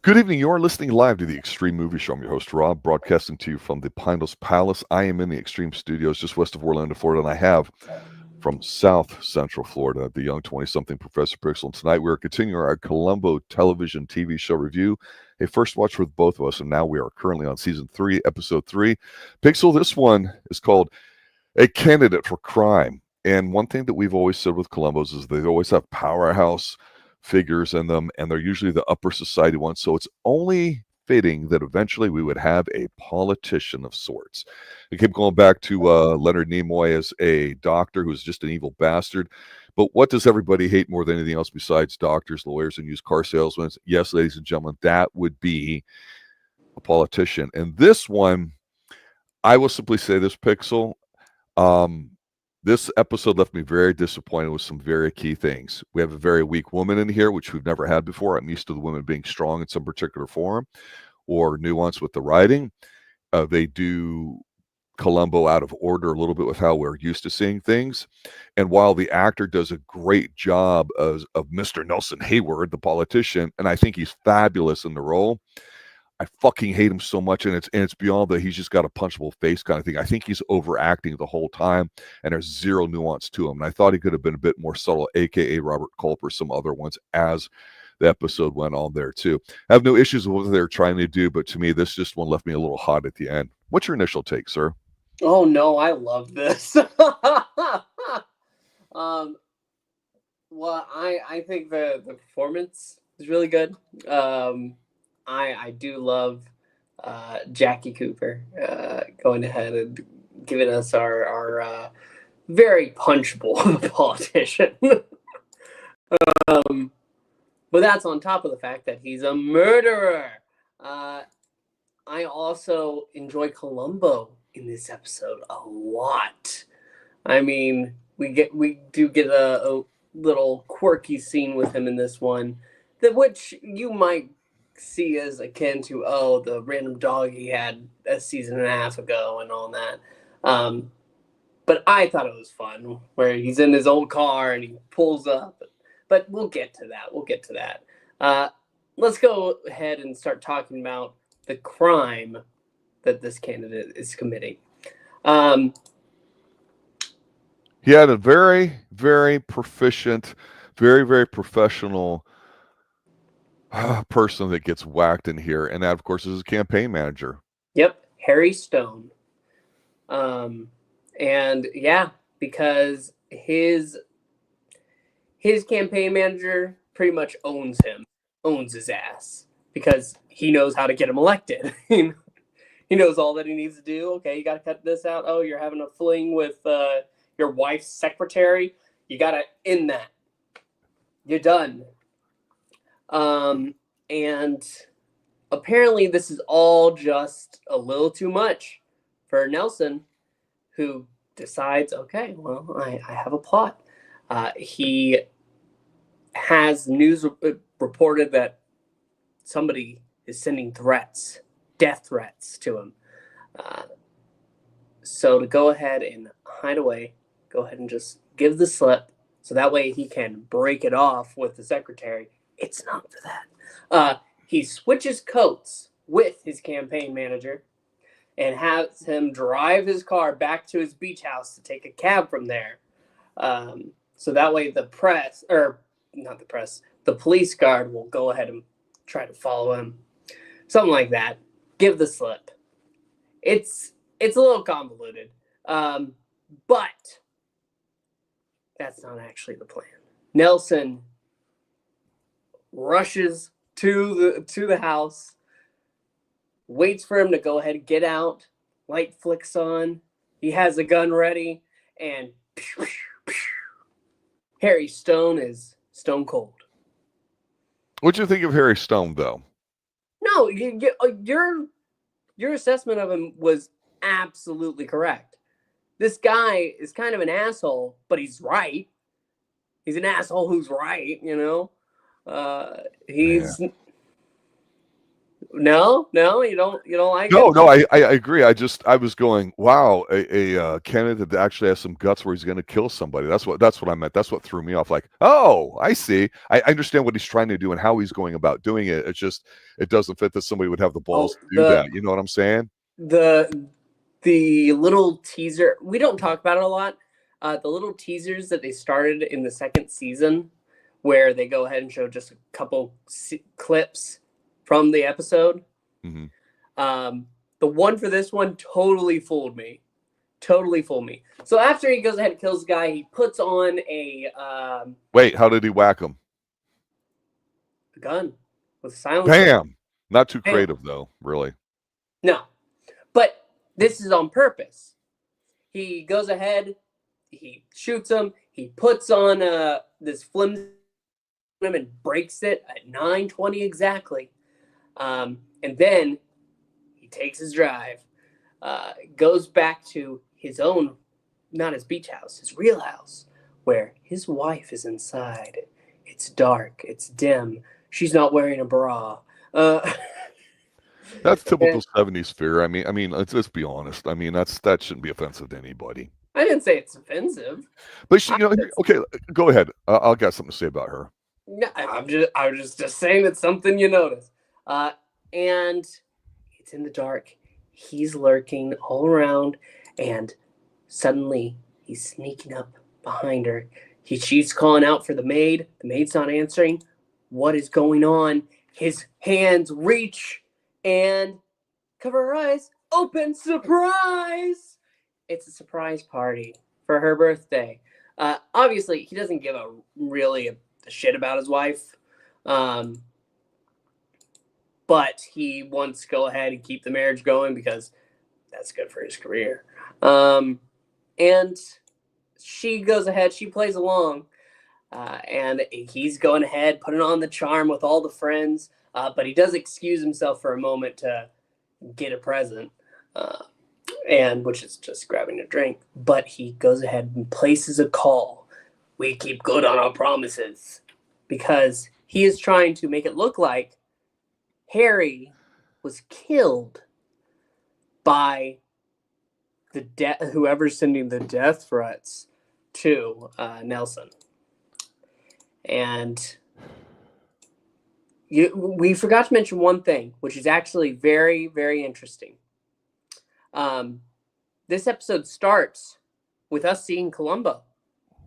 Good evening. You are listening live to the Xtreme Movie Show. I'm your host, Rob, broadcasting to you from the Pineless Palace. I am in the Xtreme Studios just west of Orlando, Florida, and I have from South Central Florida, the young 20-something Professor Pixel. And tonight we are continuing our Columbo television TV show review, a first watch with both of us, and now we are currently on Season 3, Episode 3. Pixel, this one is called A Candidate for Crime. And one thing that we've always said with Columbos is they always have powerhouse figures in them, and they're usually the upper society ones. So it's only fitting that eventually we would have a politician of sorts. We keep going back to Leonard Nimoy as a doctor who's just an evil bastard. But what does everybody hate more than anything else besides doctors, lawyers, and used car salesmen? Yes, ladies and gentlemen, that would be a politician. And this one, I will simply say this, Pixel. This episode left me very disappointed with some very key things. We have a very weak woman in here, which we've never had before. I'm used to the women being strong in some particular form or nuance with the writing. They do Columbo out of order a little bit with how we're used to seeing things. And while the actor does a great job of Mr. Nelson Hayward, the politician, and I think he's fabulous in the role, I fucking hate him so much, and it's beyond that he's just got a punchable face kind of thing. I think he's overacting the whole time, and there's zero nuance to him. And I thought he could have been a bit more subtle, aka Robert Culp or some other ones, as the episode went on there too. I have no issues with what they're trying to do, but to me, this just one left me a little hot at the end. What's your initial take, sir? Oh no, I love this. Well, I think the performance is really good. I do love Jackie Cooper going ahead and giving us our very punchable politician. But that's on top of the fact that he's a murderer. I also enjoy Columbo in this episode a lot. I mean, we do get a little quirky scene with him in this one, which you might see as akin to the random dog he had a season and a half ago and all that. But I thought it was fun where he's in his old car and he pulls up. But we'll get to that. Let's go ahead and start talking about the crime that this candidate is committing. He had a very, very proficient, very, very professional person that gets whacked in here, and that, of course, is his campaign manager. Yep, Harry Stone. And yeah, because his campaign manager pretty much owns his ass, because he knows how to get him elected. He knows all that he needs to do. Okay, you got to cut this out. Oh, you're having a fling with your wife's secretary. You got to end that. You're done. And apparently this is all just a little too much for Nelson, who decides, okay, well, I have a plot. He has news reported that somebody is sending death threats to him. So to go ahead and hide away, go ahead and just give the slip, so that way he can break it off with the secretary. It's not for that. He switches coats with his campaign manager and has him drive his car back to his beach house to take a cab from there. So that way the police guard will go ahead and try to follow him. Something like that. Give the slip. It's a little convoluted. But that's not actually the plan. Nelson rushes to the house, waits for him to go ahead and get out, light flicks on, he has a gun ready, and Harry Stone is stone cold. What'd you think of Harry Stone, though? No, your assessment of him was absolutely correct. This guy is kind of an asshole, but he's right. He's an asshole who's right, you know? No, you don't like No, it? no, I agree. I was going, wow, a candidate that actually has some guts where he's going to kill somebody. That's what I meant. That's what threw me off. Like, oh, I see. I understand what he's trying to do and how he's going about doing it. It's just it doesn't fit that somebody would have the balls to do that. You know what I'm saying? The little teaser, we don't talk about it a lot. The little teasers that they started in the second season, where they go ahead and show just a couple clips from the episode. Mm-hmm. The one for this one totally fooled me. So after he goes ahead and kills the guy, he puts on a wait, how did he whack him? A gun with a silencer. Bam! Not too creative though, really. No, but this is on purpose. He goes ahead, he shoots him, he puts on this flimsy and breaks it at 9:20 exactly. And then he takes his drive, goes back to his own, not his beach house, his real house, where his wife is inside. It's dark, it's dim, she's not wearing a bra. That's typical 70s fear. I mean, let's be honest. I mean, that shouldn't be offensive to anybody. I didn't say it's offensive. But she, okay, go ahead. I'll got something to say about her. No, I was just saying it's something you notice. And it's in the dark. He's lurking all around, and suddenly he's sneaking up behind her. She's calling out for the maid. The maid's not answering. What is going on? His hands reach and cover her eyes. Open, surprise! It's a surprise party for her birthday. Obviously, he doesn't give a shit about his wife. But he wants to go ahead and keep the marriage going because that's good for his career. And she goes ahead, she plays along, and he's going ahead, putting on the charm with all the friends, but he does excuse himself for a moment to get a present, and which is just grabbing a drink. But he goes ahead and places a call. We keep good on our promises, because he is trying to make it look like Harry was killed by whoever's sending the death threats to Nelson. And we forgot to mention one thing, which is actually very, very interesting. This episode starts with us seeing Columbo.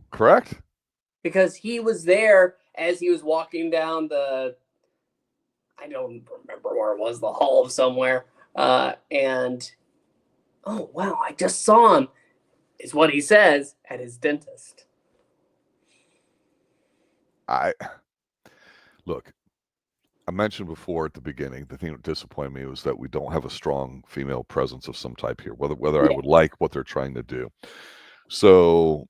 Correct. Because he was there as he was walking down I don't remember where it was, the hall of somewhere. And, oh, wow, I just saw him, is what he says, at his dentist. Look, I mentioned before at the beginning, the thing that disappointed me was that we don't have a strong female presence of some type here, whether I would like what they're trying to do. So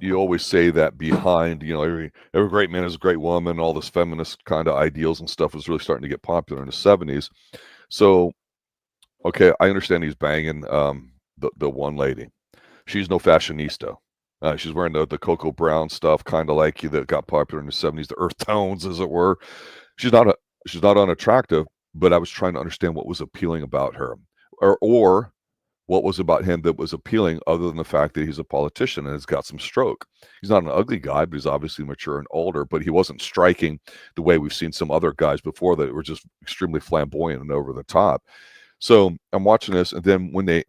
you always say that behind, every great man is a great woman, all this feminist kind of ideals and stuff was really starting to get popular in the 70s. So, okay, I understand he's banging the one lady. She's no fashionista. She's wearing the cocoa brown stuff, kind of like that got popular in the 70s, the earth tones, as it were. She's not unattractive, but I was trying to understand what was appealing about her, or what was about him that was appealing, other than the fact that he's a politician and has got some stroke. He's not an ugly guy, but he's obviously mature and older, but he wasn't striking the way we've seen some other guys before that were just extremely flamboyant and over the top. So I'm watching this, and then when the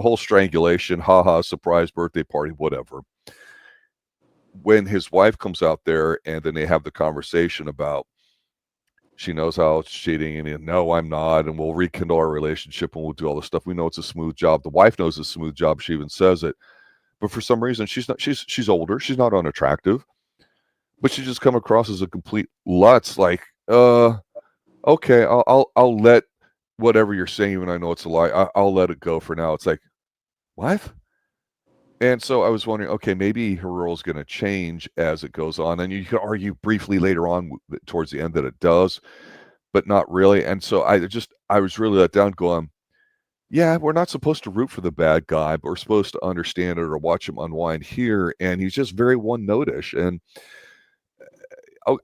whole strangulation, surprise birthday party, whatever, when his wife comes out there and then they have the conversation about, she knows how it's cheating, and no, I'm not, and we'll rekindle our relationship and we'll do all this stuff. We know it's a smooth job. The wife knows it's a smooth job. She even says it. But for some reason, she's older. She's not unattractive. But she just come across as a complete lutz, like, okay, I'll let whatever you're saying, even I know it's a lie, I'll let it go for now. It's like, what? And so I was wondering, okay, maybe her role is going to change as it goes on. And you can argue briefly later on towards the end that it does, but not really. And so I was really let down going, yeah, we're not supposed to root for the bad guy, but we're supposed to understand it or watch him unwind here. And he's just very one-notish. And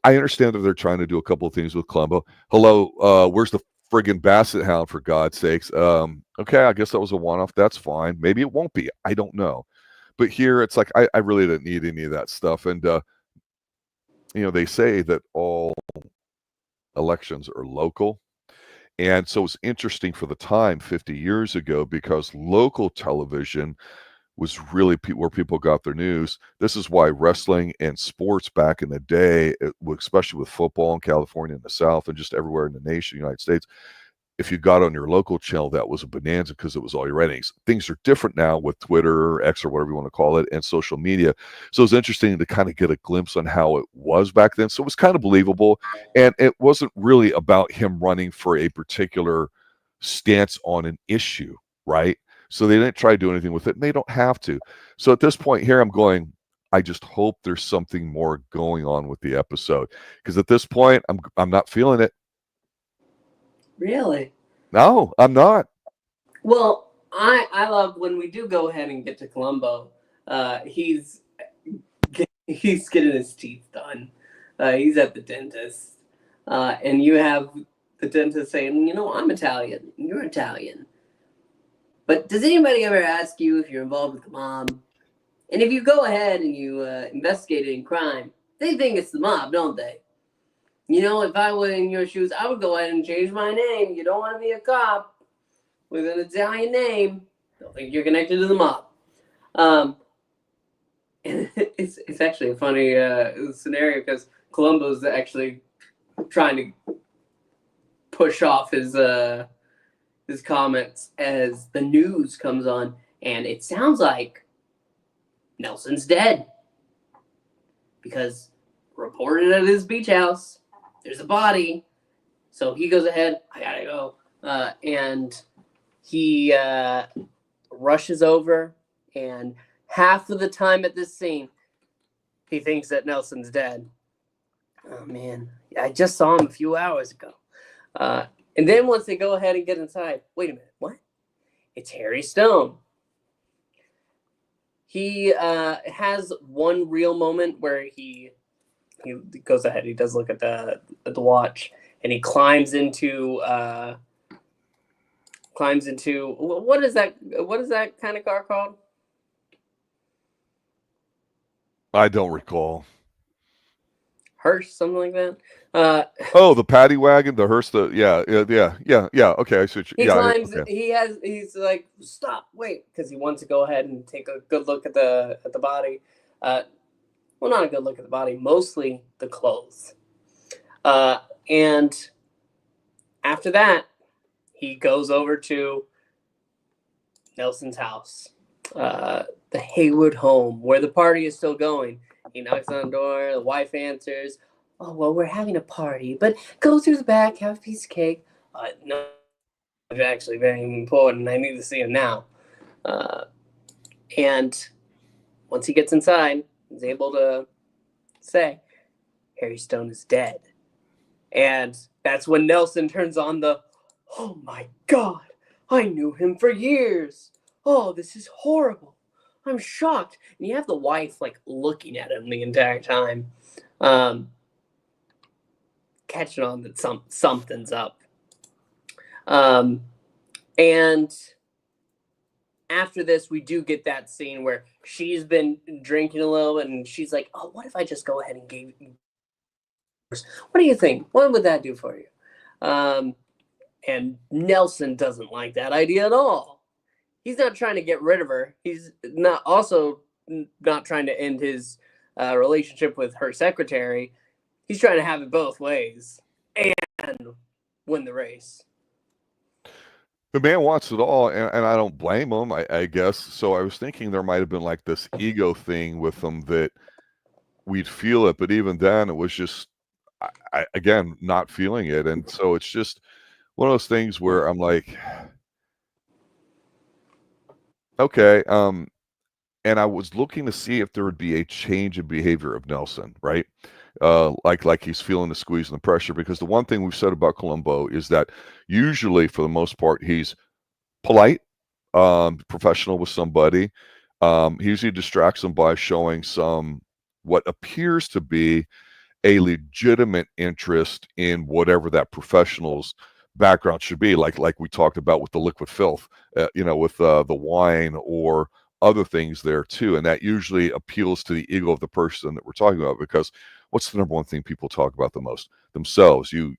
I understand that they're trying to do a couple of things with Columbo. Hello, where's the friggin' basset hound, for God's sakes. Okay, I guess that was a one-off. That's fine. Maybe it won't be. I don't know. But here it's like I really didn't need any of that stuff. And they say that all elections are local. And so it's interesting for the time 50 years ago, because local television was really where people got their news. This is why wrestling and sports back in the day, especially with football in California and the South and just everywhere in the nation, United States, if you got on your local channel, that was a bonanza because it was all your ratings. Things are different now with Twitter or X or whatever you want to call it and social media. So it's interesting to kind of get a glimpse on how it was back then. So it was kind of believable. And it wasn't really about him running for a particular stance on an issue, right? So they didn't try to do anything with it, and they don't have to. So at this point here, I'm going, I just hope there's something more going on with the episode. Because at this point, I'm not feeling it. Really? No, I'm not. Well, I love when we do go ahead and get to Columbo. He's getting his teeth done. He's at the dentist. And you have the dentist saying, I'm Italian. You're Italian. But does anybody ever ask you if you're involved with the mob? And if you go ahead and you investigate in crime, they think it's the mob, don't they? If I were in your shoes, I would go ahead and change my name. You don't want to be a cop with an Italian name. Don't think you're connected to the mob. And it's actually a funny scenario because Columbo's actually trying to push off his comments as the news comes on, and it sounds like Nelson's dead because reported at his beach house. There's a body. So he goes ahead, I gotta go. And he rushes over, and half of the time at this scene, he thinks that Nelson's dead. Oh, man. I just saw him a few hours ago. And then once they go ahead and get inside, wait a minute, what? It's Harry Stone. He has one real moment where he goes ahead. He does look at the watch, and he climbs into what is that? What is that kind of car called? I don't recall. Hearse, something like that. The paddy wagon, the hearse, yeah. Okay, I see what he climbs. Okay. He's like, stop, wait, because he wants to go ahead and take a good look at the body. Well, not a good look at the body, mostly the clothes. And after that, he goes over to Nelson's house, the Hayward home, where the party is still going. He knocks on the door, the wife answers. Oh, well, we're having a party, but go through the back, have a piece of cake. No, it's actually very important. I need to see him now. And once he gets inside, he's able to say, Harry Stone is dead. And that's when Nelson turns on the, oh my God, I knew him for years. Oh, this is horrible. I'm shocked. And you have the wife like looking at him the entire time, catching on that something's up. And after this, we do get that scene where she's been drinking a little bit, and she's like, oh, what if I just go ahead and gave you? What do you think? What would that do for you? And Nelson doesn't like that idea at all. He's not trying to get rid of her. He's not trying to end his relationship with her secretary. He's trying to have it both ways and win the race. The man wants it all, and I don't blame him, I guess. So I was thinking there might have been like this ego thing with him that we'd feel it, but even then it was just, again, not feeling it. And so it's just one of those things where I'm like, okay. And I was looking to see if there would be a change in behavior of Nelson, right? Like he's feeling the squeeze and the pressure, because the one thing we've said about Columbo is that usually, for the most part, he's polite, professional with somebody. He usually distracts them by showing what appears to be a legitimate interest in whatever that professional's background should be, like we talked about with the liquid filth, with the wine or other things there too. And that usually appeals to the ego of the person that we're talking about, because what's the number one thing people talk about the most? Themselves. You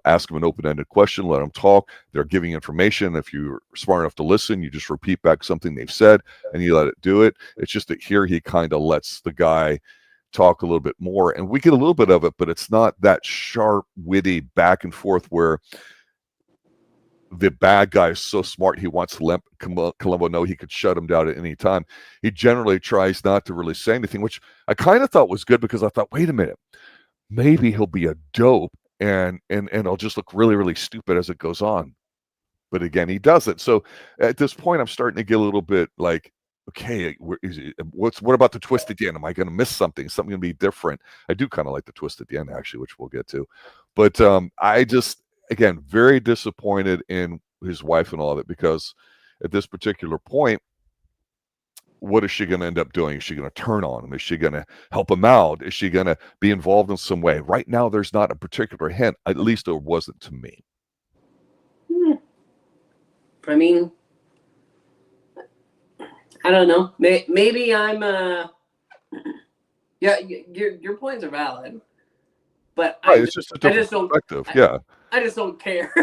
ask them an open-ended question, let them talk. They're giving information. If you're smart enough to listen, you just repeat back something they've said and you let it do it. It's just that here he kind of lets the guy talk a little bit more, and we get a little bit of it, but it's not that sharp, witty back and forth where the bad guy is so smart he wants to let Columbo know he could shut him down at any time. He generally tries not to really say anything, which I kind of thought was good, because I thought, wait a minute, maybe he'll be a dope and I'll just look really, really stupid as it goes on. But again, he doesn't. So at this point, I'm starting to get a little bit like, okay, what about the twist at the end? Am I going to miss something? Something going to be different? I do kind of like the twist at the end, actually, which we'll get to. But I just, again, very disappointed in his wife and all of it, because at this particular point, what is she going to end up doing? Is she going to turn on him? Is she going to help him out? Is she going to be involved in some way? Right now, there's not a particular hint. At least there wasn't to me. I mean, I don't know. Maybe I'm. Yeah, your points are valid, but It's just a different perspective. Yeah, I just don't care.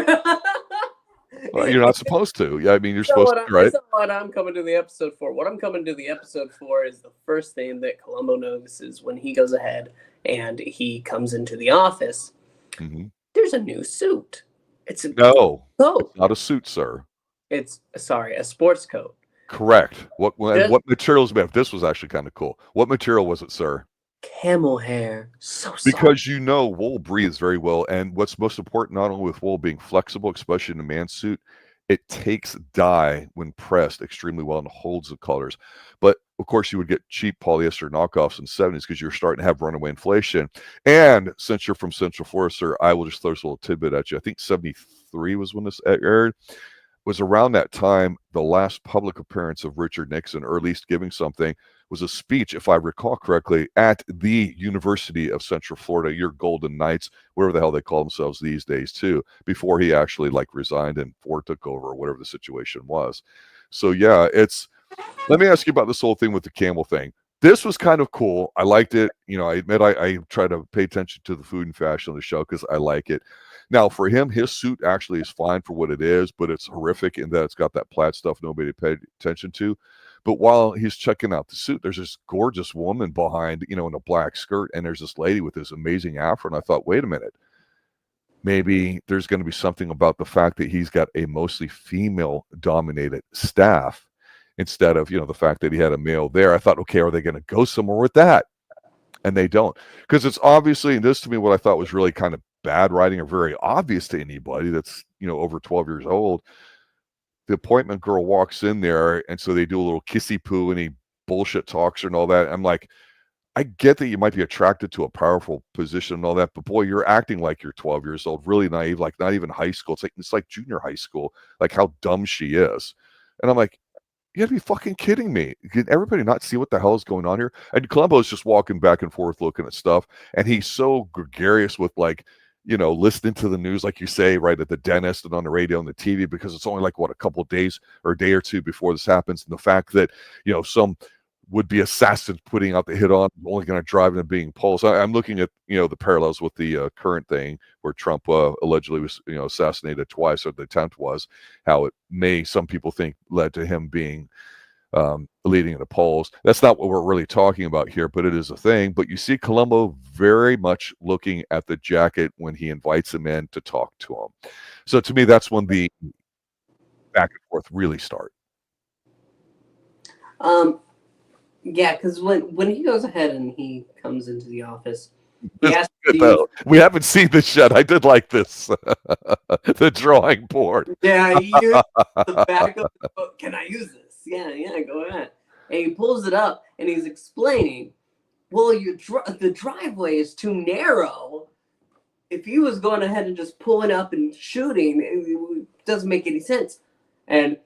Well, you're not supposed to. Yeah, I mean, you're supposed to, right? That's not what I'm coming to the episode for. What I'm coming to the episode for is the first thing that Columbo notices when he goes ahead and he comes into the office. Mm-hmm. There's a new suit. It's not a suit, sir. It's a sports coat. Correct. What materials made? This was actually kind of cool. What material was it, sir? Camel hair. So soft. Because wool breathes very well, and what's most important, not only with wool being flexible, especially in a man's suit, it takes dye when pressed extremely well and holds the colors. But of course, you would get cheap polyester knockoffs in the 70s because you're starting to have runaway inflation. And since you're from Central Florida, sir, I will just throw this little tidbit at you. I think 73 was when this aired. Was around that time, the last public appearance of Richard Nixon, or at least giving something, was a speech, if I recall correctly, at the University of Central Florida, your Golden Knights, whatever the hell they call themselves these days too, before he actually resigned and Ford took over, or whatever the situation was. So yeah, let me ask you about this whole thing with the camel thing. This was kind of cool. I liked it. I admit I try to pay attention to the food and fashion of the show because I like it. Now, for him, his suit actually is fine for what it is, but it's horrific in that it's got that plaid stuff nobody paid attention to. But while he's checking out the suit, there's this gorgeous woman behind, in a black skirt, and there's this lady with this amazing afro. And I thought, wait a minute, maybe there's going to be something about the fact that he's got a mostly female-dominated staff instead of, the fact that he had a male there. I thought, okay, are they going to go somewhere with that? And they don't. Because it's obviously, and this to me, what I thought was really kind of bad writing, or very obvious to anybody that's, over 12 years old. The appointment girl walks in there, and so they do a little kissy poo, and he bullshit talks her and all that. I'm like, I get that you might be attracted to a powerful position and all that, but boy, you're acting like you're 12 years old, really naive, like not even high school. It's like junior high school, like how dumb she is. And I'm like, you gotta be fucking kidding me. Can everybody not see what the hell is going on here? And Columbo's just walking back and forth looking at stuff, and he's so gregarious with listening to the news, like you say, right at the dentist and on the radio and the TV, because it's only a couple of days or a day or two before this happens. And the fact that, some would-be assassins putting out the hit on, only going to drive into being polls. I'm looking at, the parallels with the current thing where Trump allegedly was, assassinated twice, or the attempt was, how it may, some people think, led to him being leading in the polls. That's not what we're really talking about here, but it is a thing. But you see Columbo very much looking at the jacket when he invites him in to talk to him. So to me, that's when the back and forth really start. Yeah, because when he goes ahead and he comes into the office, we haven't seen this yet. I did like this, the drawing board. Yeah, he used the back of the book. Can I use this? Yeah, go ahead. And he pulls it up, and he's explaining, well, the driveway is too narrow. If he was going ahead and just pulling up and shooting, it doesn't make any sense. And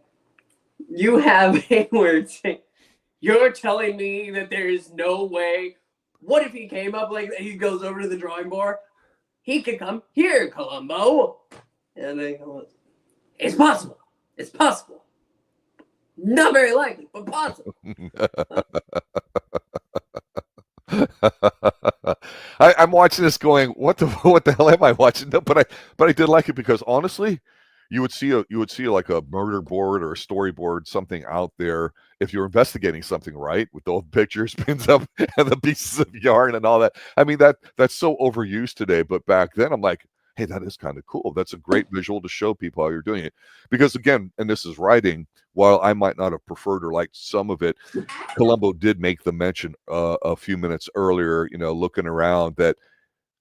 you have Hayward saying, you're telling me that there is no way. What if he came up he goes over to the drawing board? He could come here, Columbo. And then he goes, it's possible. It's possible. Not very likely, but possible. I'm watching this going, what the hell am I watching? No, but I did like it because honestly, you would see like a murder board or a storyboard, something out there if you're investigating something, right? With the old pictures, pins up, and the pieces of yarn and all that. I mean, that's so overused today, but back then I'm like, hey, that is kind of cool. That's a great visual to show people how you're doing it. Because again, and this is writing, while I might not have preferred or liked some of it, Columbo did make the mention a few minutes earlier, looking around that,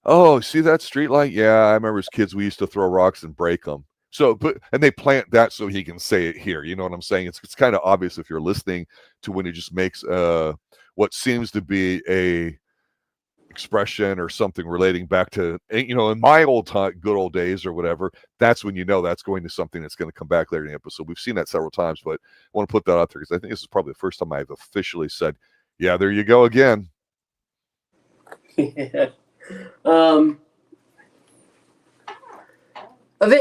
oh, see that street light? Yeah, I remember as kids we used to throw rocks and break them. So, and they plant that so he can say it here. You know what I'm saying? It's kind of obvious if you're listening to when he just makes what seems to be a expression or something relating back to, in my good old days or whatever. That's when that's going to something that's going to come back later in the episode. We've seen that several times, but I want to put that out there because I think this is probably the first time I've officially said, yeah, there you go again. Yeah.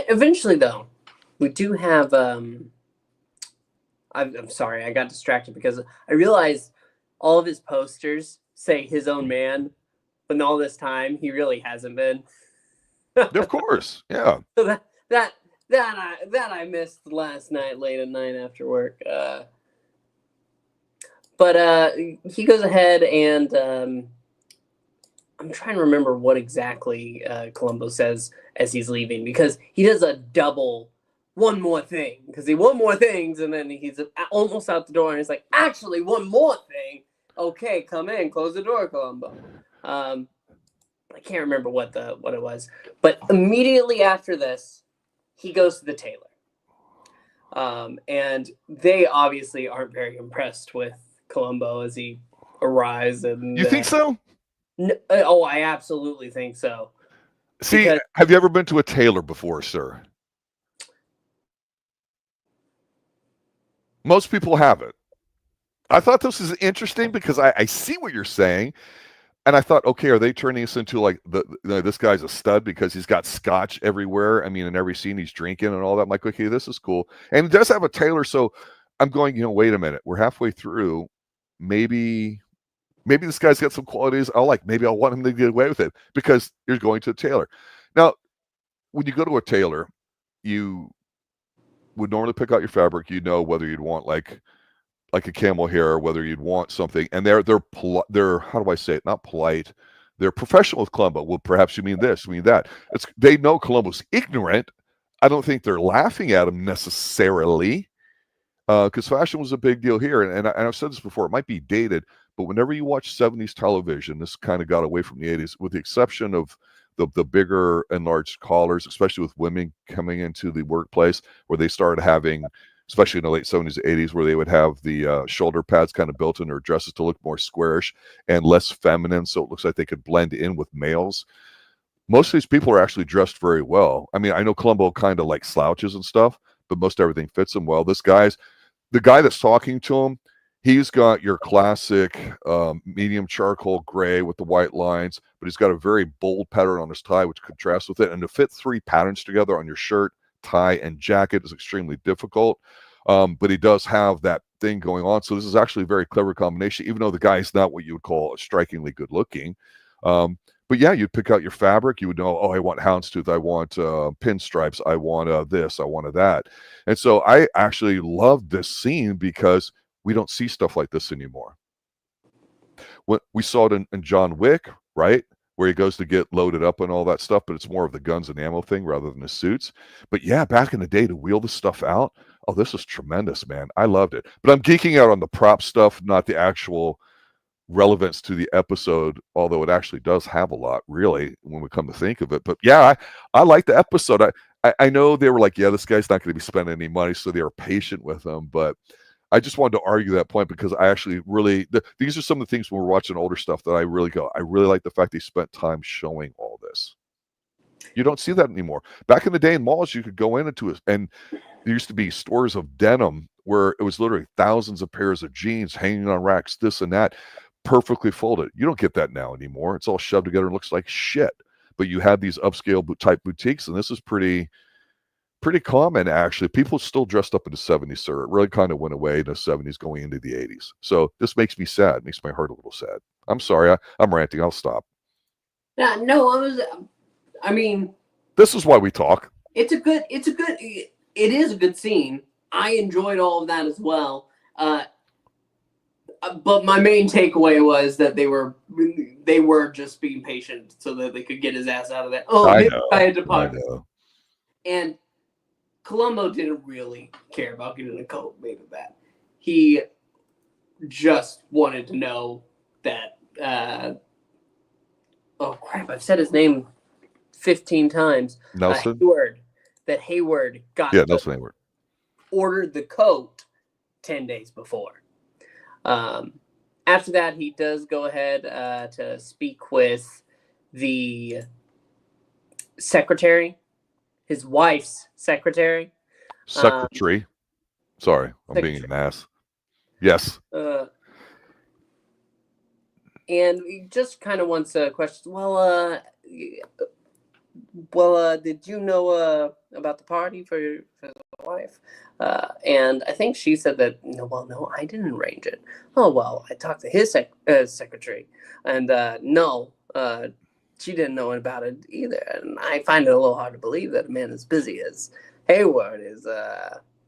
Eventually, though, we do have. I'm sorry, I got distracted because I realized all of his posters say his own man, but in all this time he really hasn't been. Of course, yeah. So that I missed last night, late at night after work. But he goes ahead and. I'm trying to remember what exactly Columbo says as he's leaving, because he does a double one more thing, because he one more things and then he's almost out the door and he's like, actually one more thing. Okay, come in, close the door, Columbo. I can't remember what it was, but immediately after this, he goes to the tailor, and they obviously aren't very impressed with Columbo as he arrives. And you think so? No, oh, I absolutely think so. See, have you ever been to a tailor before, sir? Most people haven't. I thought this was interesting because I see what you're saying, and I thought, okay, are they turning this into like this guy's a stud because he's got scotch everywhere? I mean, in every scene he's drinking and all that. I'm like, okay, this is cool, and he does have a tailor. So I'm going, wait a minute, we're halfway through, maybe this guy's got some qualities maybe I'll want him to get away with it because you're going to a tailor. Now, when you go to a tailor, you would normally pick out your fabric. Whether you'd want like a camel hair or whether you'd want something. And they're how do I say it? Not polite. They're professional with Columbo. Well, perhaps you mean this, you mean that. They know Columbo's ignorant. I don't think they're laughing at him necessarily. Because fashion was a big deal here. And I've said this before, it might be dated, but whenever you watch 70s television, this kind of got away from the 80s, with the exception of the bigger enlarged collars, especially with women coming into the workplace, where they started having, especially in the late 70s, 80s, where they would have the shoulder pads kind of built in their dresses to look more squarish and less feminine, so it looks like they could blend in with males. Most of these people are actually dressed very well. I mean, I know Columbo kind of like slouches and stuff, but most everything fits him well. The guy that's talking to him, he's got your classic medium charcoal gray with the white lines, but he's got a very bold pattern on his tie, which contrasts with it. And to fit three patterns together on your shirt, tie, and jacket is extremely difficult. But he does have that thing going on. So this is actually a very clever combination, even though the guy is not what you would call strikingly good looking. But yeah, you'd pick out your fabric. You would know, oh, I want houndstooth. I want pinstripes. I want this. I want that. And so I actually love this scene because we don't see stuff like this anymore. We saw it in John Wick, right? Where he goes to get loaded up and all that stuff, but it's more of the guns and ammo thing rather than the suits. But yeah, back in the day to wheel this stuff out, oh, this was tremendous, man. I loved it. But I'm geeking out on the prop stuff, not the actual relevance to the episode, although it actually does have a lot, really, when we come to think of it. But yeah, I like the episode. I know they were like, yeah, this guy's not going to be spending any money, so they were patient with him. But I just wanted to argue that point because I actually really, these are some of the things when we're watching older stuff that I really like the fact they spent time showing all this. You don't see that anymore. Back in the day in malls, you could go into it, and there used to be stores of denim where it was literally thousands of pairs of jeans hanging on racks, this and that, perfectly folded. You don't get that now anymore. It's all shoved together and looks like shit. But you had these upscale type boutiques, and this is pretty pretty common, actually. People still dressed up in the 70s, sir. It really kind of went away in the 70s going into the 80s. So this makes me sad. It makes my heart a little sad. I'm sorry. I'm ranting. I'll stop. Yeah, no, I mean, this is why we talk. It is a good scene. I enjoyed all of that as well. But my main takeaway was that they were just being patient so that they could get his ass out of that. Oh, I had to park. And Columbo didn't really care about getting a coat made of that. He just wanted to know that. Oh crap! I've said his name 15 times. Nelson Hayward. That Hayward got. Yeah, Nelson Hayward ordered the coat 10 days before. After that, he does go ahead to speak with the secretary, his wife's secretary. Secretary. Sorry, I'm being an ass. Yes. And he just kind of wants a question. Well, did you know about the party for your wife? And I think she said that, no, I didn't arrange it. Oh, well, I talked to his secretary, and no, she didn't know about it either. And I find it a little hard to believe that a man as busy as Hayward is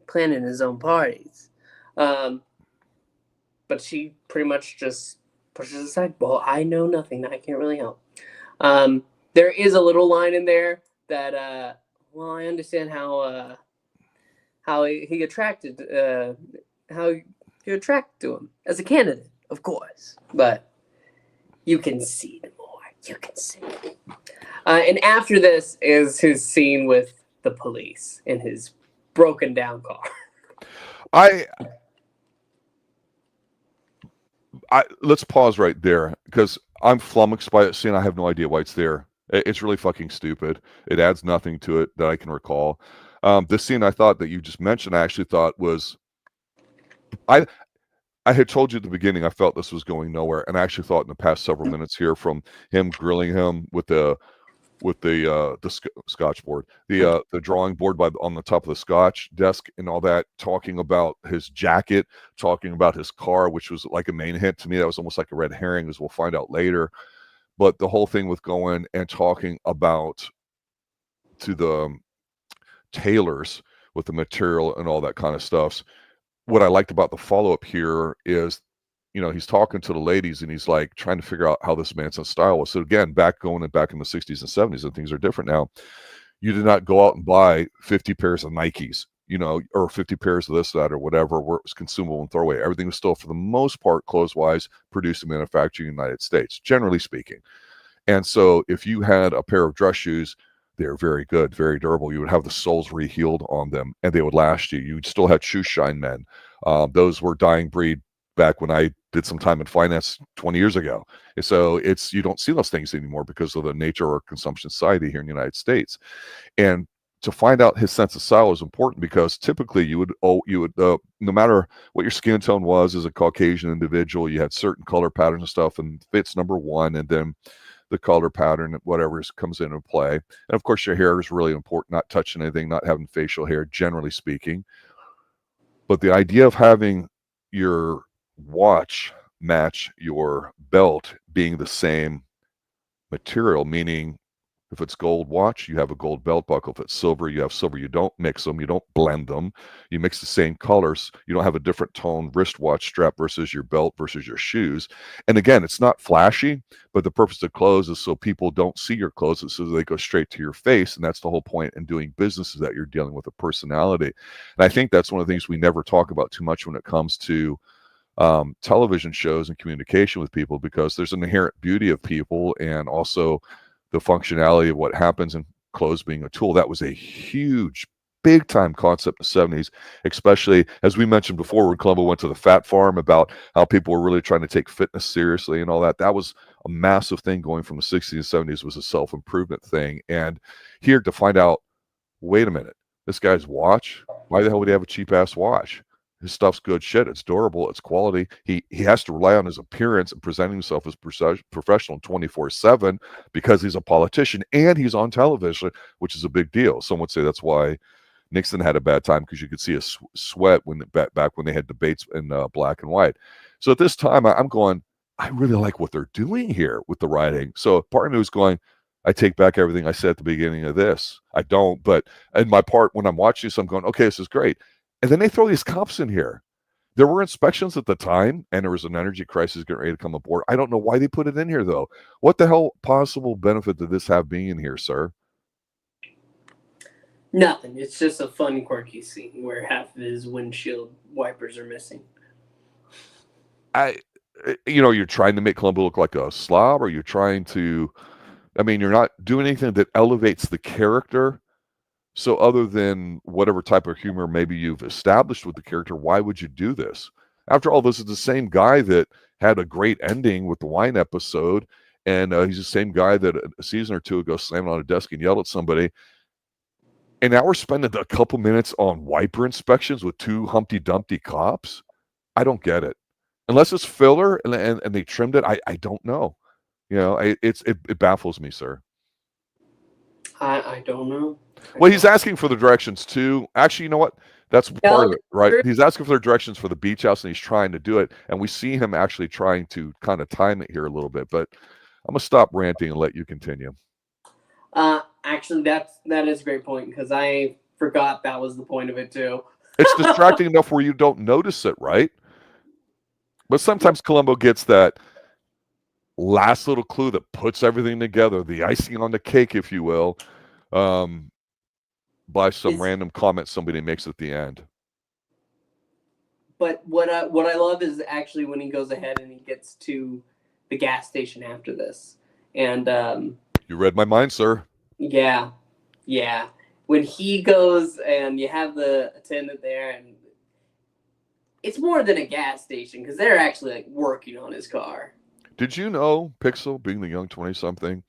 planning his own parties. But she pretty much just pushes aside. Well, I know nothing. I can't really help. There is a little line in there that, I understand how he attracted to him as a candidate, of course. But you can see it more. You can see it. And after this is his scene with the police in his broken down car. Let's pause right there because I'm flummoxed by it scene. I have no idea why it's there. It's really fucking stupid. It adds nothing to it that I can recall. This scene I thought that you just mentioned, I actually thought was, I had told you at the beginning I felt this was going nowhere, and I actually thought in the past several minutes here from him grilling him with the scotch board, the drawing board on the top of the scotch desk and all that, talking about his jacket, talking about his car, which was like a main hint to me. That was almost like a red herring, as we'll find out later. But the whole thing with going and talking about to the tailors with the material and all that kind of stuff. What I liked about the follow-up here is, he's talking to the ladies and he's like trying to figure out how this man's style was. So again, back in the 60s and 70s, and things are different now. You did not go out and buy 50 pairs of Nikes, or 50 pairs of this, that, or whatever, where it was consumable and throwaway. Everything was still, for the most part, clothes-wise, produced and manufactured in the United States, generally speaking. And so if you had a pair of dress shoes, they're very good, very durable. You would have the soles rehealed on them, and they would last you. You still had shoe shine men. Those were dying breed back when I did some time in finance 20 years ago. And so you don't see those things anymore because of the nature of our consumption society here in the United States. And to find out his sense of style is important because typically you would no matter what your skin tone was as a Caucasian individual, you had certain color patterns and stuff, and fit's number one, and then the color pattern, whatever comes into play. And of course, your hair is really important, not touching anything, not having facial hair, generally speaking. But the idea of having your watch match your belt being the same material, meaning if it's gold watch, you have a gold belt buckle. If it's silver, you have silver. You don't mix them. You don't blend them. You mix the same colors. You don't have a different tone wristwatch strap versus your belt versus your shoes. And again, it's not flashy, but the purpose of clothes is so people don't see your clothes. It's so they go straight to your face. And that's the whole point in doing business, is that you're dealing with a personality. And I think that's one of the things we never talk about too much when it comes to television shows and communication with people, because there's an inherent beauty of people and also the functionality of what happens in clothes being a tool. That was a huge, big time concept in the 70s, especially as we mentioned before when Columbo went to the fat farm, about how people were really trying to take fitness seriously and all that. That was a massive thing going from the 60s and 70s, was a self-improvement thing. And here to find out, wait a minute, this guy's watch, why the hell would he have a cheap ass watch? His stuff's good shit. It's durable. It's quality. He has to rely on his appearance and presenting himself as professional 24/7 because he's a politician and he's on television, which is a big deal. Some would say that's why Nixon had a bad time because you could see a sweat back when they had debates in black and white. So at this time, I'm going, I really like what they're doing here with the writing. So part of me was going, I take back everything I said at the beginning of this. I don't, but in my part, when I'm watching this, I'm going, okay, this is great. And then they throw these cops in here. There were inspections at the time, and there was an energy crisis getting ready to come aboard. I don't know why they put it in here, though. What the hell possible benefit did this have being in here, sir? Nothing. It's just a fun, quirky scene where half of his windshield wipers are missing. You're trying to make Columbo look like a slob, or you're trying to, you're not doing anything that elevates the character. So other than whatever type of humor maybe you've established with the character, why would you do this? After all, this is the same guy that had a great ending with the wine episode, and he's the same guy that a season or two ago slammed on a desk and yelled at somebody. And now we're spending a couple minutes on wiper inspections with two Humpty Dumpty cops. I don't get it. Unless it's filler and they trimmed it, I don't know. It baffles me, sir. I don't know. Well, he's asking for the directions too. Actually, you know what? That's part of it, right? He's asking for the directions for the beach house, and he's trying to do it. And we see him actually trying to kind of time it here a little bit. But I'm gonna stop ranting and let you continue. Actually, that is a great point, because I forgot that was the point of it too. It's distracting enough where you don't notice it, right? But sometimes Columbo gets that last little clue that puts everything together, the icing on the cake, if you will, by some random comment somebody makes at the end. But what I love is actually when he goes ahead and he gets to the gas station after this. And you read my mind, sir. Yeah. When he goes and you have the attendant there, and it's more than a gas station, because they're actually like working on his car. Did you know, Pixel, being the young 20-something,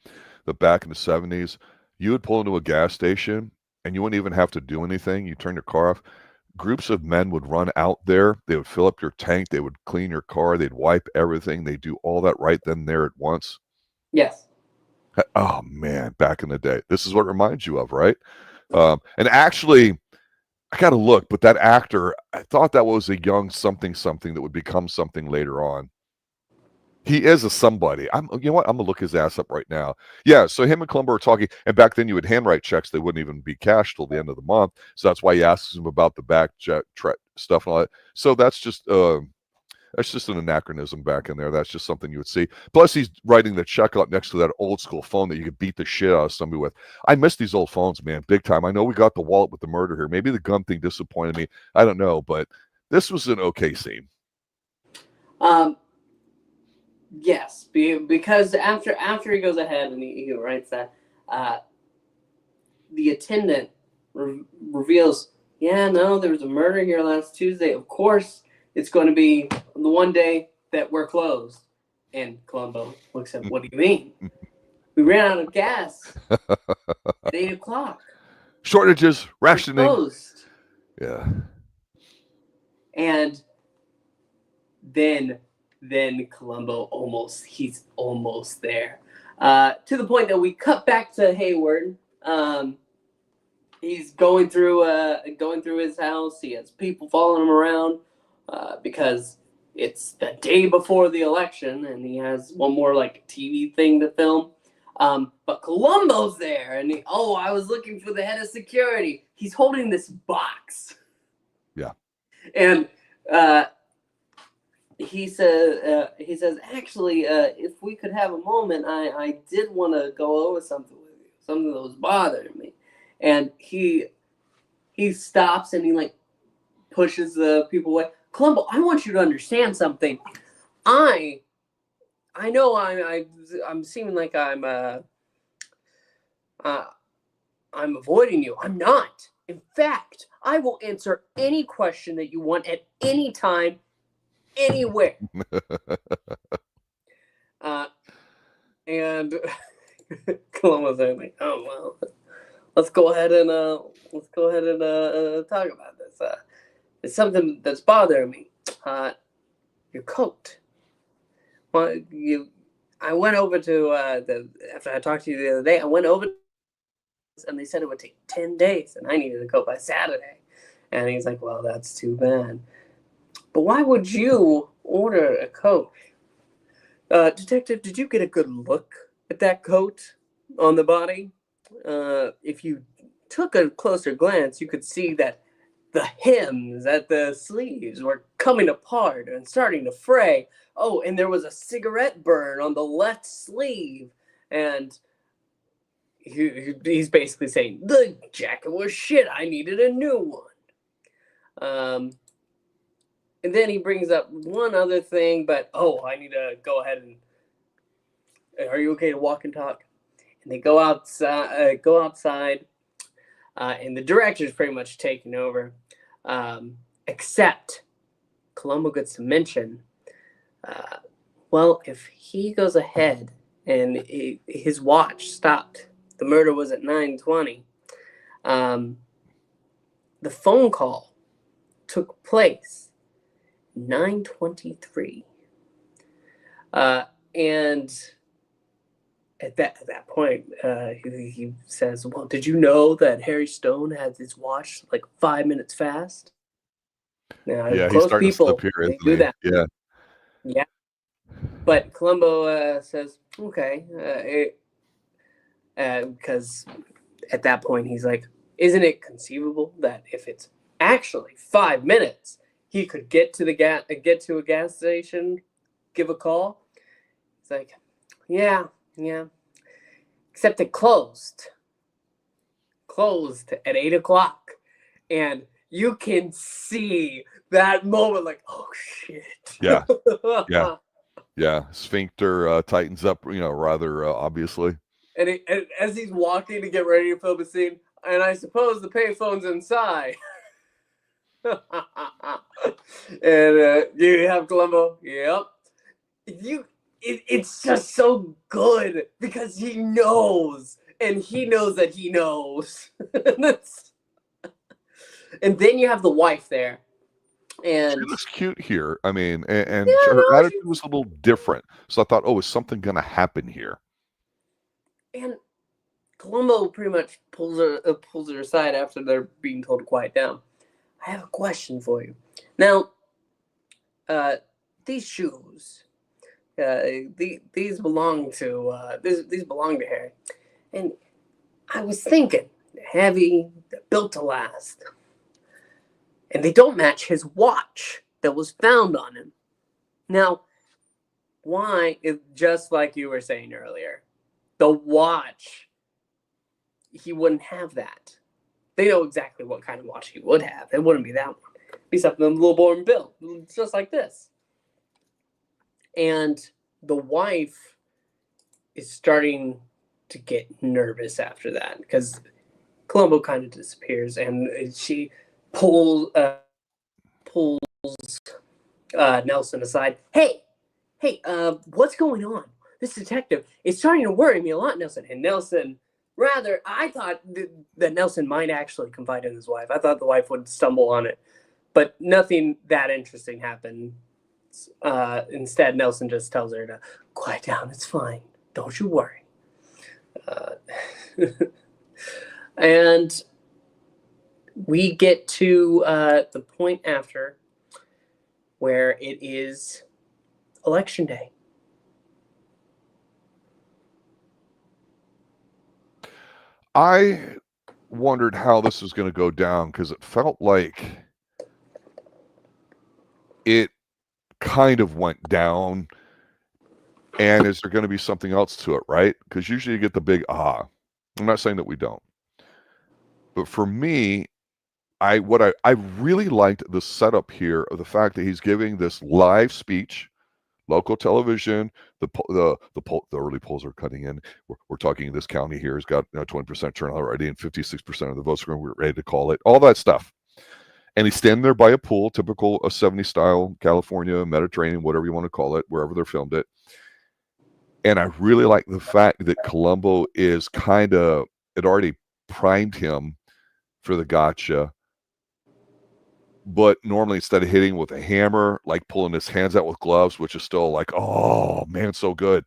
that back in the 70s, you would pull into a gas station and you wouldn't even have to do anything. You turn your car off. Groups of men would run out there. They would fill up your tank. They would clean your car. They'd wipe everything. They'd do all that right then there at once. Yes. Oh, man, back in the day. This is what it reminds you of, right? And actually, I got to look, but that actor, I thought that was a young something that would become something later on. He is a somebody. You know what? I'm going to look his ass up right now. Yeah, so him and Columbo are talking, and back then you would handwrite checks. They wouldn't even be cashed till the end of the month. So that's why he asks him about the back check stuff and all that. So that's just an anachronism back in there. That's just something you would see. Plus, he's writing the check up next to that old school phone that you could beat the shit out of somebody with. I miss these old phones, man, big time. I know we got the wallet with the murder here. Maybe the gun thing disappointed me. I don't know, but this was an okay scene. Yes, because after he goes ahead and he writes that, the attendant reveals, yeah, no, there was a murder here last Tuesday. Of course, it's going to be the one day that we're closed. And Columbo looks at, what do you mean? We ran out of gas at 8 o'clock. Shortages, rationing. Closed. Yeah. And then Columbo he's almost there. To the point that we cut back to Hayward. He's going through his house. He has people following him around because it's the day before the election, and he has one more like TV thing to film. But Columbo's there, and I was looking for the head of security. He's holding this box. Yeah. And he says, actually, if we could have a moment, I did want to go over something with you, something that was bothering me. And he stops and he like pushes the people away. Columbo, I want you to understand something. I know I'm seeming like I'm avoiding you. I'm not. In fact, I will answer any question that you want at any time, anywhere. And Columbo's like, oh well, let's go ahead and talk about this. It's something that's bothering me. Your coat. Well, I went over to after I talked to you the other day. I went over and they said it would take 10 days, and I needed to go by Saturday. And he's like, well, that's too bad. But why would you order a coat? Detective, did you get a good look at that coat on the body? If you took a closer glance, you could see that the hems at the sleeves were coming apart and starting to fray. Oh, and there was a cigarette burn on the left sleeve. And he's basically saying, the jacket was shit. I needed a new one. And then he brings up one other thing, but, I need to go ahead and, are you okay to walk and talk? And they go outside, and the director's pretty much taking over, except Columbo gets to mention, if he goes ahead and his watch stopped, the murder was at 9:20, the phone call took place 9:23, and at that point, he says, well, did you know that Harry Stone had his watch like 5 minutes fast? Now, Yeah, he's close starting people, to slip here, they isn't do he? that. Yeah. Yeah. But Columbo says, okay, because at that point he's like, isn't it conceivable that if it's actually 5 minutes, he could get to a gas station, give a call? It's like, yeah. Except it closed at 8 o'clock, and you can see that moment, like, oh shit. Yeah. Sphincter tightens up, rather obviously. And as he's walking to get ready to film the scene, and I suppose the payphone's inside. And you have Columbo. Yep. It's just so good because he knows, and he knows that he knows. And then you have the wife there. And she looks cute here. I mean, and her attitude was a little different. So I thought, is something going to happen here? And Columbo pretty much pulls her aside after they're being told to quiet down. I have a question for you. Now, these shoes, these belong to Harry, and I was thinking, heavy, they're built to last, and they don't match his watch that was found on him. Now, why? Just like you were saying earlier, the watch, he wouldn't have that. They know exactly what kind of watch he would have. It wouldn't be that one. It'd be something a little more built, just like this. And the wife is starting to get nervous after that because Columbo kind of disappears, and she pulls Nelson aside. Hey, what's going on? This detective is starting to worry me a lot, Nelson. And Nelson, I thought that Nelson might actually confide in his wife. I thought the wife would stumble on it, but nothing that interesting happened. Instead, Nelson just tells her to quiet down. It's fine. Don't you worry. And we get to the point after where it is election day. I wondered how this was going to go down because it felt like it kind of went down. And is there going to be something else to it, right? Because usually you get the big aha. I'm not saying that we don't. But for me, I really liked the setup here of the fact that he's giving this live speech, local television. The early polls are cutting in. We're talking this county here has got 20% turnout already, and 56% of the votes are ready to call it. All that stuff. And he's standing there by a pool, typical a 70s style, California, Mediterranean, whatever you want to call it, wherever they're filmed it. And I really like the fact that Columbo is it already primed him for the gotcha. But normally instead of hitting with a hammer, like pulling his hands out with gloves, which is still like, oh man, so good.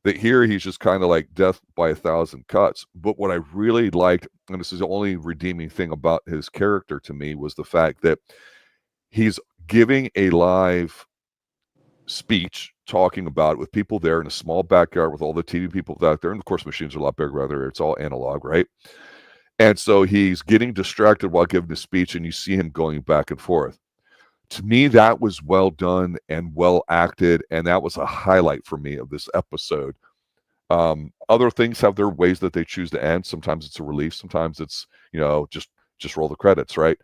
That here he's just kind of like death by 1,000 cuts. But what I really liked, and this is the only redeeming thing about his character to me, was the fact that he's giving a live speech talking about it with people there in a small backyard with all the TV people out there. And of course, machines are a lot bigger rather. It's all analog, right? And so he's getting distracted while giving the speech, and you see him going back and forth. To me, that was well done and well acted, and that was a highlight for me of this episode. Other things have their ways that they choose to end. Sometimes it's a relief. Sometimes it's, just roll the credits, right?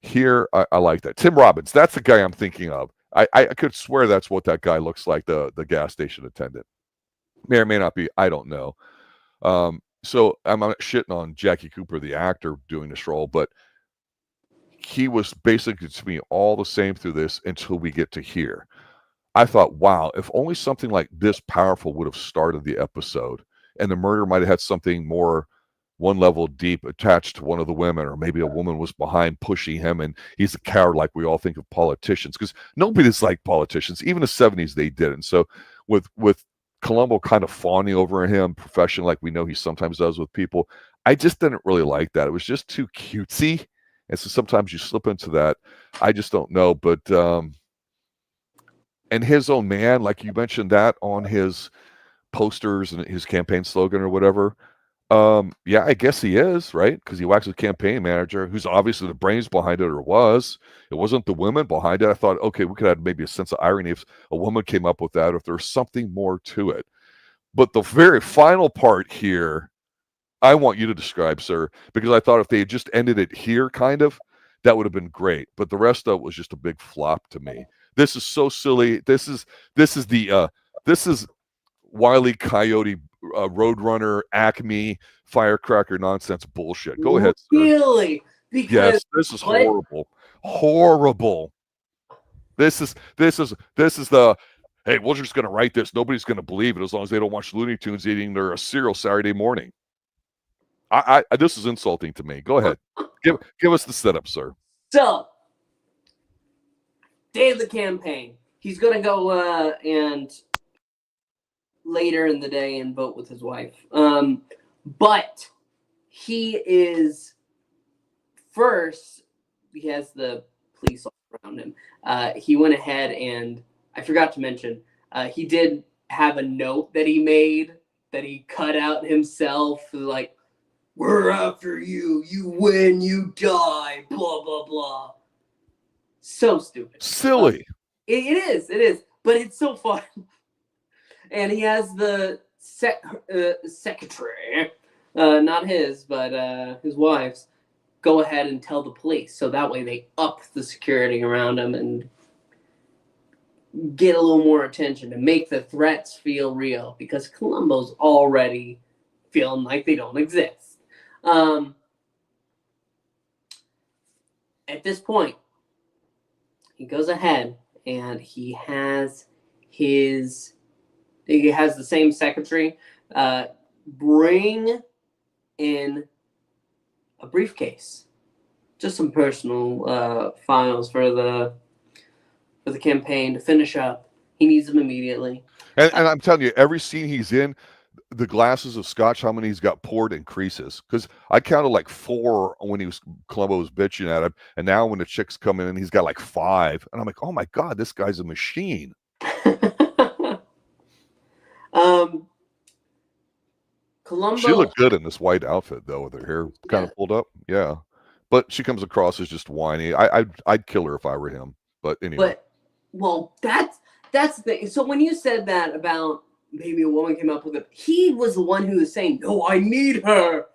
Here, I like that. Tim Robbins, that's the guy I'm thinking of. I could swear that's what that guy looks like, the gas station attendant. May or may not be. I don't know. So I'm not shitting on Jackie Cooper, the actor, doing this role, but he was basically to me all the same through this until we get to here. I thought, wow, if only something like this powerful would have started the episode, and the murder might have had something more one level deep attached to one of the women, or maybe a woman was behind pushing him and he's a coward like we all think of politicians, because nobody's like politicians. Even in the 70s they didn't. So with Columbo kind of fawning over him professionally like we know he sometimes does with people, I just didn't really like that. It was just too cutesy, and so sometimes you slip into that. I just don't know. But and his own man, like you mentioned that on his posters and his campaign slogan or whatever. Yeah, I guess he is, right? Because he whacks a campaign manager who's obviously the brains behind it, or was. It wasn't the women behind it. I thought, okay, we could have maybe a sense of irony if a woman came up with that, if there's something more to it. But the very final part here, I want you to describe, sir, because I thought if they had just ended it here, kind of, that would have been great. But the rest of it was just a big flop to me. This is so silly. This is Wile E. Coyote, Roadrunner, Acme, firecracker nonsense bullshit. Go ahead, sir. Really? Because yes, this is horrible. Horrible. This is the, hey, we're just going to write this. Nobody's going to believe it as long as they don't watch Looney Tunes eating their cereal Saturday morning. This is insulting to me. Go ahead. Give us the setup, sir. So, day of the campaign. He's going to go and later in the day and vote with his wife. But he is first, he has the police all around him. He went ahead and I forgot to mention, he did have a note that he made that he cut out himself, like, we're after you, you win, you die, blah, blah, blah. So stupid. Silly. It is, but it's so fun. And he has the secretary, not his, but his wife's, go ahead and tell the police. So that way they up the security around him and get a little more attention and make the threats feel real, because Columbo's already feeling like they don't exist. At this point, he goes ahead and he has the same secretary bring in a briefcase, just some personal files for the campaign to finish up. He needs them immediately. And I'm telling you, every scene he's in, the glasses of scotch, how many he's got poured increases. Because I counted like 4 when Columbo was bitching at him, and now when the chick's coming in, he's got like 5, and I'm like, oh my god, this guy's a machine. Columbo. She looked good in this white outfit though, with her hair kind of pulled up. Yeah, but she comes across as just whiny. I'd kill her if I were him. But anyway. Well, that's the thing. So when you said that about maybe a woman came up with it, he was the one who was saying, "No, I need her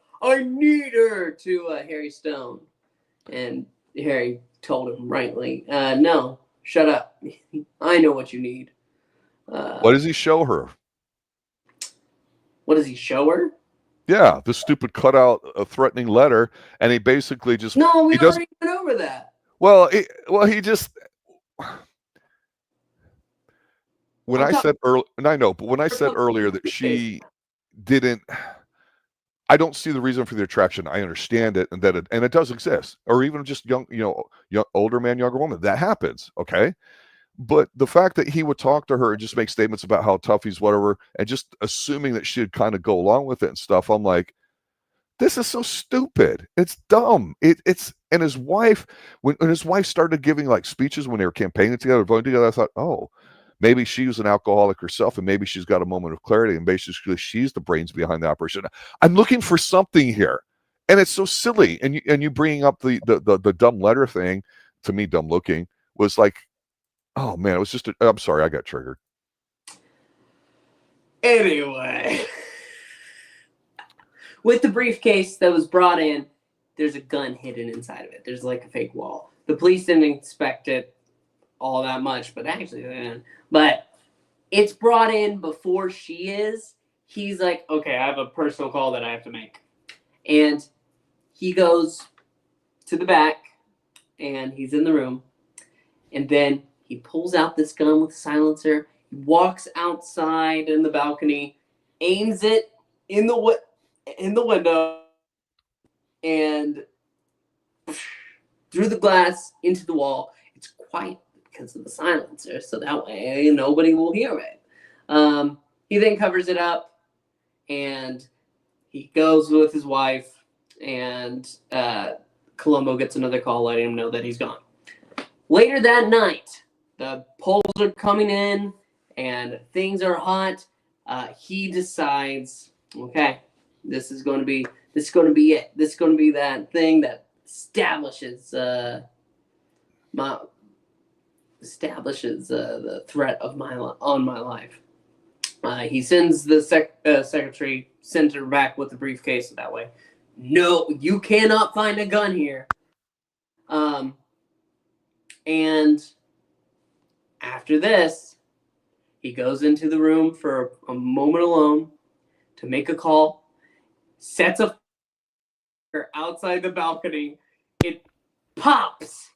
to Harry Stone," and Harry told him rightly, "No, shut up. I know what you need." What does he show her? What does he show her? Yeah, the stupid cutout, a threatening letter, and he basically just we already went over that. Well, he just. When I said earlier that she didn't, I don't see the reason for the attraction. I understand it, and that it does exist, or even just young older man, younger woman. That happens, okay. But the fact that he would talk to her and just make statements about how tough he's, whatever, and just assuming that she'd kind of go along with it and stuff, I'm like, this is so stupid. It's dumb. It's and his wife, when his wife started giving like speeches when they were campaigning together, voting together, I thought, oh, maybe she was an alcoholic herself, and maybe she's got a moment of clarity, and basically she's the brains behind the operation. I'm looking for something here, and it's so silly. And you bringing up the dumb letter thing, to me, dumb looking, was like, oh man, it was just. I'm sorry, I got triggered. Anyway. With the briefcase that was brought in, there's a gun hidden inside of it. There's like a fake wall. The police didn't inspect it all that much, but actually they didn't. But it's brought in before she is. He's like, okay, I have a personal call that I have to make. And he goes to the back, and he's in the room. And then he pulls out this gun with a silencer. He walks outside in the balcony, aims it in the window, and through the glass into the wall. It's quiet because of the silencer, so that way nobody will hear it. He then covers it up, and he goes with his wife, and Columbo gets another call letting him know that he's gone. Later that night, the polls are coming in, and things are hot. He decides, okay, this is going to be it. This is going to be that thing that establishes the threat of my life. He sends the secretary, sends her back with the briefcase that way. No, you cannot find a gun here. And after this, he goes into the room for a moment alone to make a call. Sets a fire outside the balcony. It pops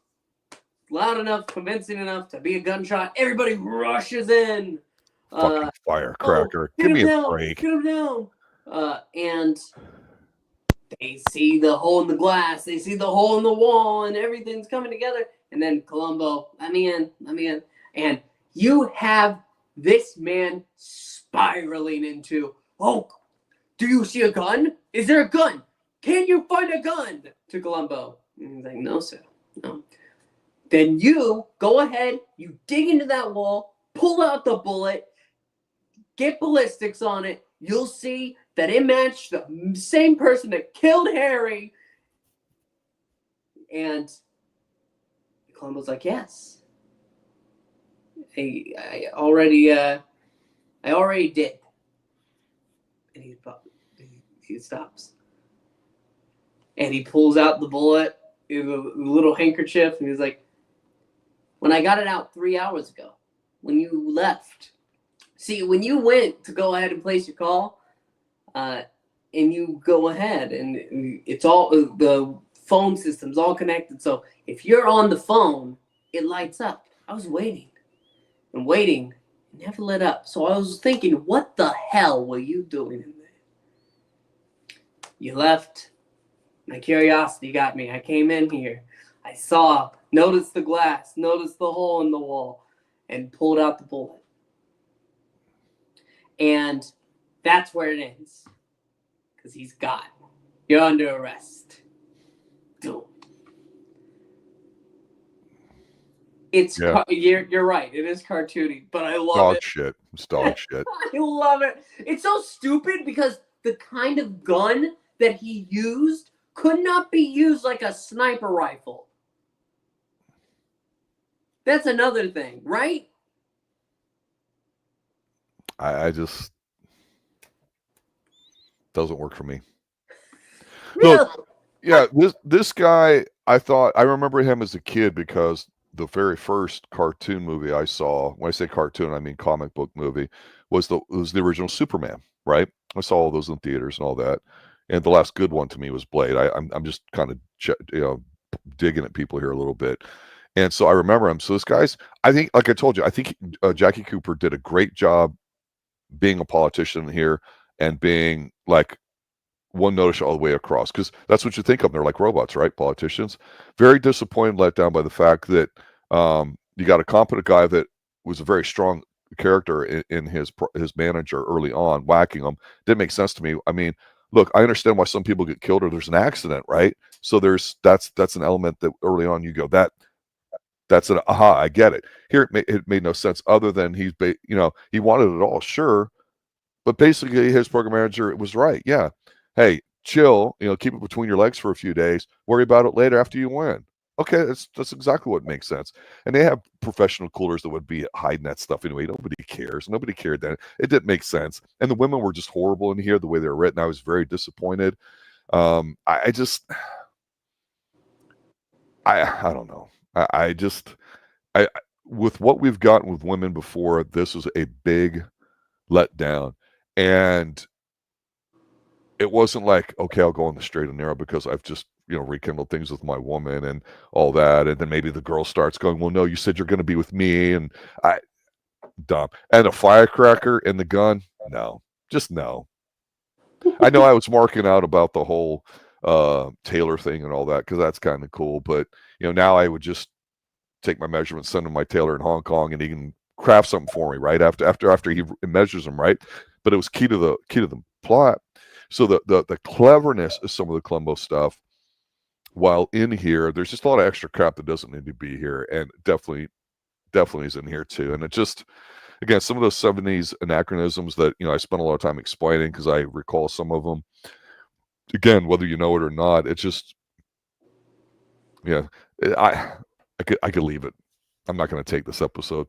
loud enough, convincing enough to be a gunshot. Everybody rushes in. Fucking firecracker. Give me a break. Get him down. And they see the hole in the glass. They see the hole in the wall, and everything's coming together. And then Columbo, let me in. And you have this man spiraling into, oh, do you see a gun? Is there a gun? Can you find a gun? To Columbo. And he's like, no, sir. No. Then you go ahead, you dig into that wall, pull out the bullet, get ballistics on it. You'll see that it matched the same person that killed Harry. And Columbo's like, yes. I already did. And he stops. And he pulls out the bullet in a little handkerchief, and he's like, when I got it out 3 hours ago, when you left. See, when you went to go ahead and place your call, and you go ahead, and it's all, the phone system's all connected, so if you're on the phone, it lights up. I was waiting, it never lit up. So I was thinking, what the hell were you doing in there? You left. My curiosity got me. I came in here. I saw, noticed the glass, noticed the hole in the wall, and pulled out the bullet. And that's where it ends. Because he's gone. You're under arrest. Boom. It's you're right. It is cartoony, but I love it. Shit. It's dog shit. I love it. It's so stupid because the kind of gun that he used could not be used like a sniper rifle. That's another thing, right? I just doesn't work for me. Really? No, yeah, this guy, I remember him as a kid because the very first cartoon movie I saw, when I say cartoon, I mean comic book movie, was the original Superman, right? I saw all those in theaters and all that. And the last good one to me was Blade. I'm just kind of digging at people here a little bit. And so I remember him. So this guy's, I think, like I told you, I think Jackie Cooper did a great job being a politician here and being like one notice all the way across, because that's what you think of. They're like robots, right? Politicians. Very disappointed, let down by the fact that you got a competent guy that was a very strong character in his manager early on, whacking him. Didn't make sense to me. I mean, look, I understand why some people get killed or there's an accident, right? So that's an element that early on you go, that's an aha, I get it. Here it made no sense other than he wanted it all, sure, but basically his program manager was right. Yeah, hey, chill, keep it between your legs for a few days. Worry about it later after you win. Okay, that's exactly what makes sense. And they have professional coolers that would be hiding that stuff anyway. Nobody cares. Nobody cared then. It didn't make sense. And the women were just horrible in here, the way they were written. I was very disappointed. I don't know. I with what we've gotten with women before, this was a big letdown. And it wasn't like, okay, I'll go on the straight and narrow because I've just rekindled things with my woman and all that, and then maybe the girl starts going, well, no, you said you're going to be with me, and dumb. And a firecracker in the gun, no, just no. I know I was marking out about the whole Taylor thing and all that because that's kind of cool, but now I would just take my measurements, send him my tailor in Hong Kong, and he can craft something for me right after he measures them, right? But it was key to the plot. So the cleverness of some of the Columbo stuff, while in here, there's just a lot of extra crap that doesn't need to be here, and definitely is in here too. And it just, again, some of those 70s anachronisms that I spent a lot of time explaining because I recall some of them. Again, whether you know it or not, it's just, yeah, I could leave it. I'm not going to take this episode.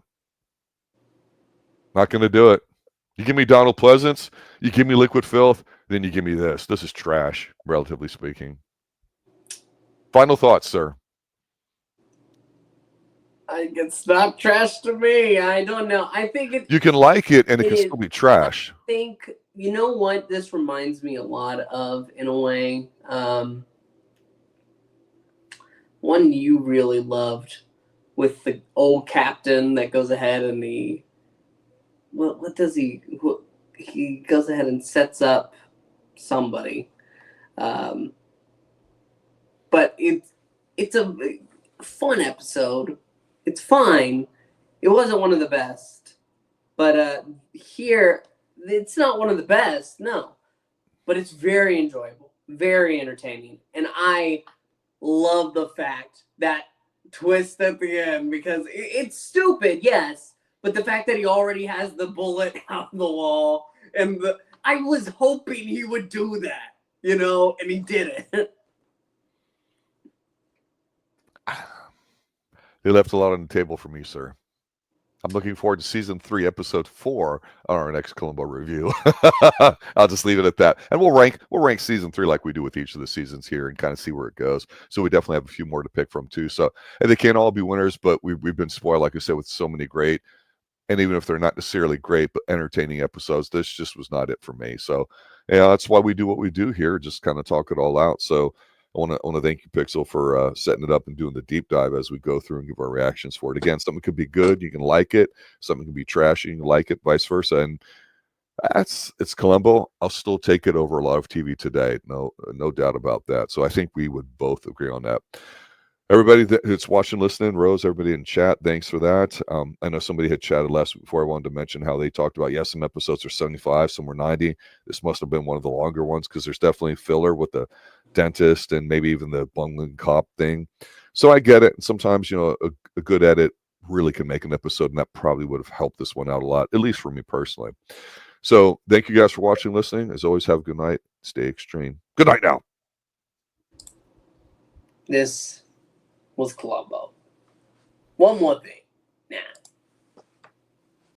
Not going to do it. You give me Donald Pleasance, you give me Liquid Filth, then you give me this. This is trash, relatively speaking. Final thoughts, sir. It's not trash to me. I don't know. I think you can like it, and it can still be trash. I think, you know what this reminds me a lot of, in a way? One you really loved with the old captain that goes ahead and what does he goes ahead and sets up somebody. But it's a fun episode. It's fine. It wasn't one of the best. But here, it's not one of the best, no. But it's very enjoyable, very entertaining. And I love the fact that twist at the end, because it's stupid, yes. But the fact that he already has the bullet out the wall, and I was hoping he would do that, and he didn't. They left a lot on the table for me, sir. I'm looking forward to season 3, episode 4 on our next Columbo review. I'll just leave it at that. And we'll rank season 3 like we do with each of the seasons here and kind of see where it goes. So we definitely have a few more to pick from too. So, and they can't all be winners, but we've been spoiled, like I said, with so many great, and even if they're not necessarily great, but entertaining episodes, this just was not it for me. So yeah, that's why we do what we do here, just kind of talk it all out. So I want to thank you, Pixel, for setting it up and doing the deep dive as we go through and give our reactions for it. Again, something could be good, you can like it. Something can be trashy, you can like it, vice versa. And it's Columbo. I'll still take it over a lot of TV today. No doubt about that. So I think we would both agree on that. Everybody that's watching, listening, Rose, everybody in chat, thanks for that. I know somebody had chatted last week before. I wanted to mention how they talked about, some episodes are 75, some were 90. This must have been one of the longer ones because there's definitely filler with the dentist and maybe even the bungling cop thing. So I get it. And sometimes, a good edit really can make an episode, and that probably would have helped this one out a lot, at least for me personally. So thank you guys for watching, listening. As always, have a good night. Stay extreme. Good night now. This was Columbo. One more thing. Nah.